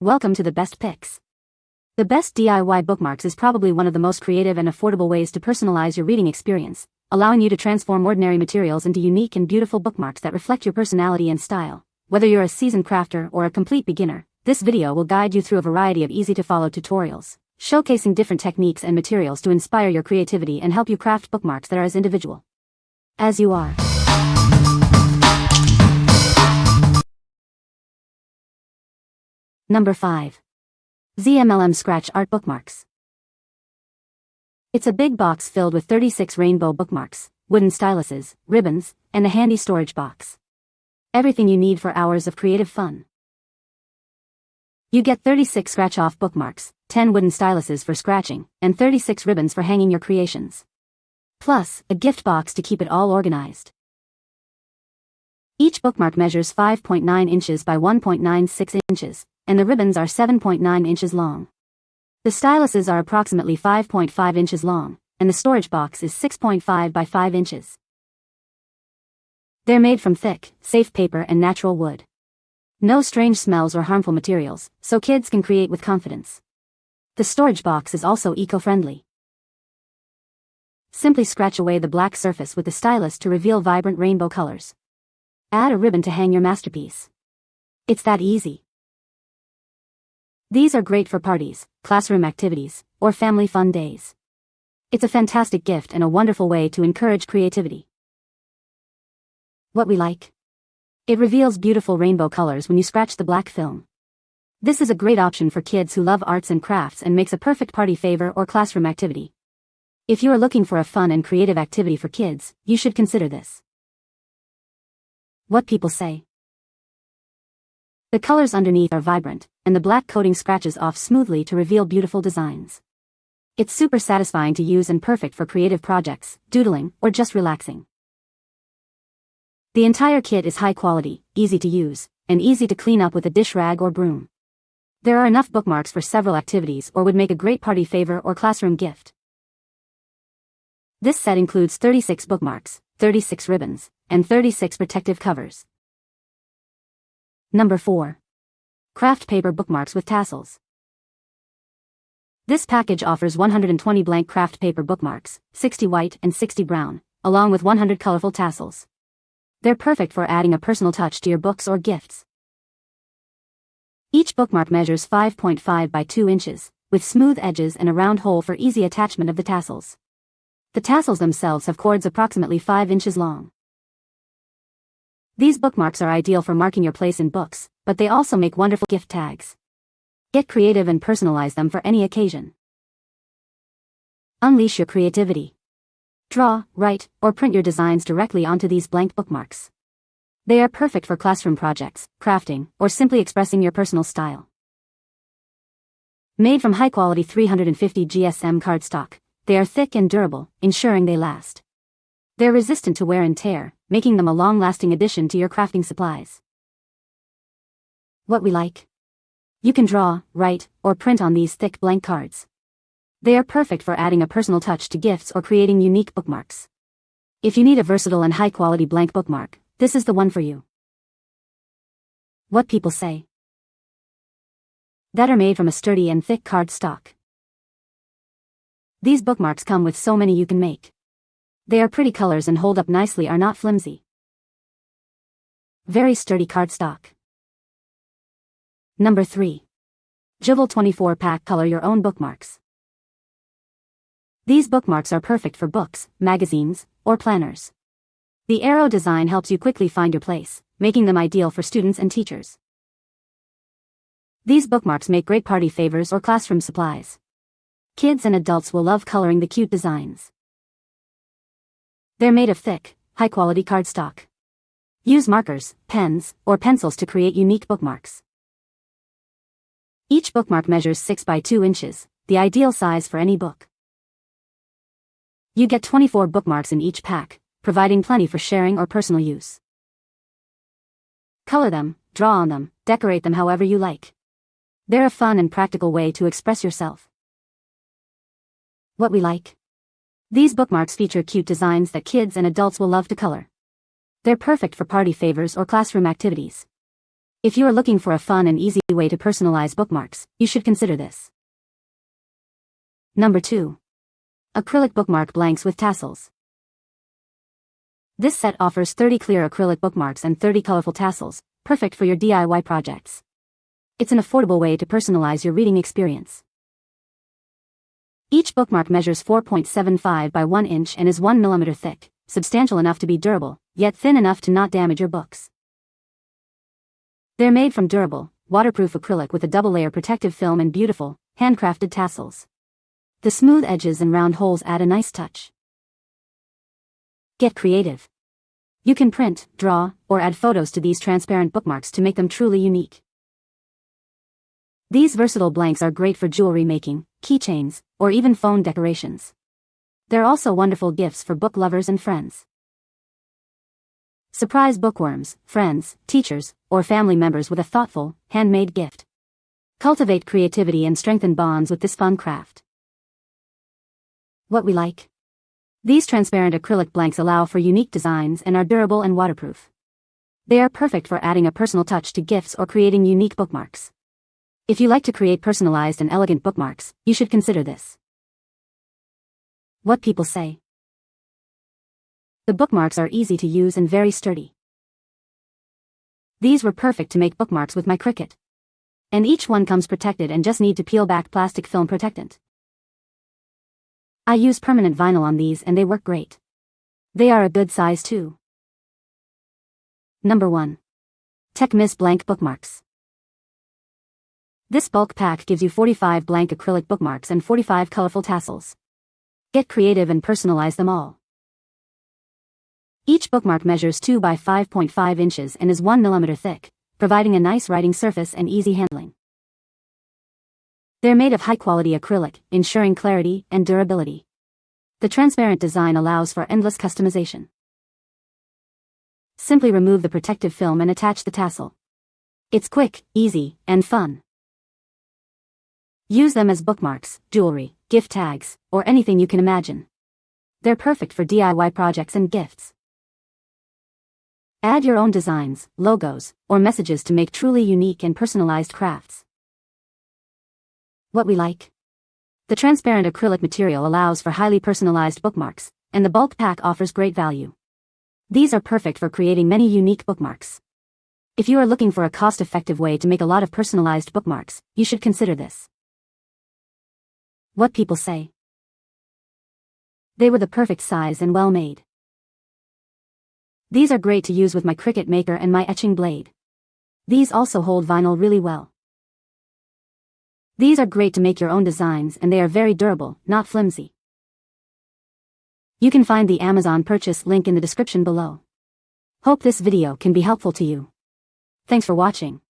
Welcome to the best picks. The best DIY bookmarks is probably one of the most creative and affordable ways to personalize your reading experience, allowing you to transform ordinary materials into unique and beautiful bookmarks that reflect your personality and style. Whether you're a seasoned crafter or a complete beginner, this video will guide you through a variety of easy-to-follow tutorials, showcasing different techniques and materials to inspire your creativity and help you craft bookmarks that are as individual as you are. Number 5. ZMLM Scratch Art Bookmarks. It's a big box filled with 36 rainbow bookmarks, wooden styluses, ribbons, and a handy storage box. Everything you need for hours of creative fun. You get 36 scratch-off bookmarks, 10 wooden styluses for scratching, and 36 ribbons for hanging your creations. Plus, a gift box to keep it all organized. Each bookmark measures 5.9 inches by 1.96 inches, and the ribbons are 7.9 inches long. The styluses are approximately 5.5 inches long, and the storage box is 6.5 by 5 inches. They're made from thick, safe paper and natural wood. No strange smells or harmful materials, so kids can create with confidence. The storage box is also eco-friendly. Simply scratch away the black surface with the stylus to reveal vibrant rainbow colors. Add a ribbon to hang your masterpiece. It's that easy. These are great for parties, classroom activities, or family fun days. It's a fantastic gift and a wonderful way to encourage creativity. What we like? It reveals beautiful rainbow colors when you scratch the black film. This is a great option for kids who love arts and crafts and makes a perfect party favor or classroom activity. If you are looking for a fun and creative activity for kids, you should consider this. What people say. The colors underneath are vibrant, and the black coating scratches off smoothly to reveal beautiful designs. It's super satisfying to use and perfect for creative projects, doodling, or just relaxing. The entire kit is high quality, easy to use, and easy to clean up with a dish rag or broom. There are enough bookmarks for several activities or would make a great party favor or classroom gift. This set includes 36 bookmarks, 36 ribbons, and 36 protective covers. Number 4. Kraft Paper Bookmarks with Tassels. This package offers 120 blank craft paper bookmarks, 60 white and 60 brown, along with 100 colorful tassels. They're perfect for adding a personal touch to your books or gifts. Each bookmark measures 5.5 by 2 inches, with smooth edges and a round hole for easy attachment of the tassels. The tassels themselves have cords approximately 5 inches long. These bookmarks are ideal for marking your place in books, but they also make wonderful gift tags. Get creative and personalize them for any occasion. Unleash your creativity. Draw, write, or print your designs directly onto these blank bookmarks. They are perfect for classroom projects, crafting, or simply expressing your personal style. Made from high-quality 350 GSM cardstock, they are thick and durable, ensuring they last. They're resistant to wear and tear, making them a long-lasting addition to your crafting supplies. What we like? You can draw, write, or print on these thick blank cards. They are perfect for adding a personal touch to gifts or creating unique bookmarks. If you need a versatile and high-quality blank bookmark, this is the one for you. What people say? That are made from a sturdy and thick cardstock. These bookmarks come with so many you can make. They are pretty colors and hold up nicely, are not flimsy. Very sturdy cardstock. Number 3. Juvale 24-pack Color Your Own Bookmarks. These bookmarks are perfect for books, magazines, or planners. The arrow design helps you quickly find your place, making them ideal for students and teachers. These bookmarks make great party favors or classroom supplies. Kids and adults will love coloring the cute designs. They're made of thick, high-quality cardstock. Use markers, pens, or pencils to create unique bookmarks. Each bookmark measures 6 by 2 inches, the ideal size for any book. You get 24 bookmarks in each pack, providing plenty for sharing or personal use. Color them, draw on them, decorate them however you like. They're a fun and practical way to express yourself. What we like? These bookmarks feature cute designs that kids and adults will love to color. They're perfect for party favors or classroom activities. If you are looking for a fun and easy way to personalize bookmarks, you should consider this. Number 2. Acrylic bookmark blanks with tassels. This set offers 30 clear acrylic bookmarks and 30 colorful tassels, perfect for your DIY projects. It's an affordable way to personalize your reading experience. Each bookmark measures 4.75 by 1 inch and is 1 mm thick, substantial enough to be durable, yet thin enough to not damage your books. They're made from durable, waterproof acrylic with a double-layer protective film and beautiful, handcrafted tassels. The smooth edges and round holes add a nice touch. Get creative. You can print, draw, or add photos to these transparent bookmarks to make them truly unique. These versatile blanks are great for jewelry making, keychains, or even phone decorations. They're also wonderful gifts for book lovers and friends. Surprise bookworms, friends, teachers, or family members with a thoughtful, handmade gift. Cultivate creativity and strengthen bonds with this fun craft. What we like. These transparent acrylic blanks allow for unique designs and are durable and waterproof. They are perfect for adding a personal touch to gifts or creating unique bookmarks. If you like to create personalized and elegant bookmarks, you should consider this. What people say. The bookmarks are easy to use and very sturdy. These were perfect to make bookmarks with my Cricut. And each one comes protected and just need to peel back plastic film protectant. I use permanent vinyl on these and they work great. They are a good size too. Number 1. Tecmisse blank bookmarks. This bulk pack gives you 45 blank acrylic bookmarks and 45 colorful tassels. Get creative and personalize them all. Each bookmark measures 2 by 5.5 inches and is 1 mm thick, providing a nice writing surface and easy handling. They're made of high-quality acrylic, ensuring clarity and durability. The transparent design allows for endless customization. Simply remove the protective film and attach the tassel. It's quick, easy, and fun. Use them as bookmarks, jewelry, gift tags, or anything you can imagine. They're perfect for DIY projects and gifts. Add your own designs, logos, or messages to make truly unique and personalized crafts. What we like. The transparent acrylic material allows for highly personalized bookmarks, and the bulk pack offers great value. These are perfect for creating many unique bookmarks. If you are looking for a cost-effective way to make a lot of personalized bookmarks, you should consider this. What people say. They were the perfect size and well made. These are great to use with my Cricut Maker and my etching blade. These also hold vinyl really well. These are great to make your own designs and they are very durable, not flimsy. You can find the Amazon purchase link in the description below. Hope this video can be helpful to you. Thanks for watching.